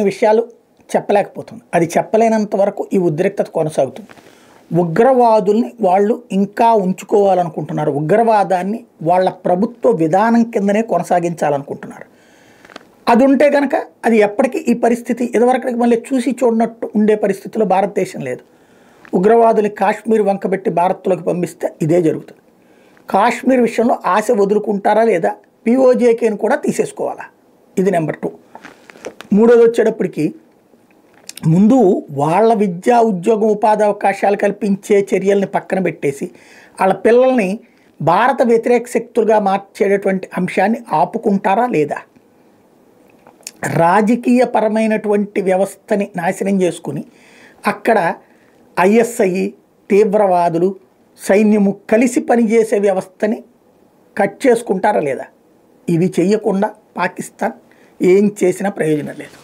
విషయాలు చెప్పలేకపోతుంది. అది చెప్పలేనంత వరకు ఈ ఉద్రిక్తత కొనసాగుతుంది. ఉగ్రవాదుల్ని వాళ్ళు ఇంకా ఉంచుకోవాలనుకుంటున్నారు. ఉగ్రవాదాన్ని వాళ్ళ ప్రభుత్వ విధానం కిందనే కొనసాగించాలనుకుంటున్నారు. అది ఉంటే కనుక అది ఎప్పటికీ ఈ పరిస్థితి ఇదివరకు మళ్ళీ చూసి చూడనట్టు ఉండే పరిస్థితిలో భారతదేశం లేదు. ఉగ్రవాదుల్ని కాశ్మీర్ వంకబెట్టి భారత్లోకి పంపిస్తే ఇదే జరుగుతుంది. కాశ్మీర్ విషయంలో ఆశ వదులుకుంటారా లేదా, పిఓజేకేని కూడా తీసేసుకోవాలా, ఇది నెంబర్ 2. మూడోది వచ్చేటప్పటికి ముందు వాళ్ళ విద్యా ఉద్యోగం ఉపాధి అవకాశాలు కల్పించే చర్యల్ని పక్కన పెట్టేసి వాళ్ళ పిల్లల్ని భారత వ్యతిరేక శక్తులుగా మార్చేటటువంటి అంశాన్ని ఆపుకుంటారా లేదా, రాజకీయపరమైనటువంటి వ్యవస్థని నాశనం చేసుకుని అక్కడ ఐఎస్ఐ తీవ్రవాదులు సైన్యము కలిసి పనిచేసే వ్యవస్థని కట్ చేసుకుంటారా లేదా, ఇవి చెయ్యకుండా పాకిస్తాన్ ఏం చేసినా ప్రయోజనం లేదు.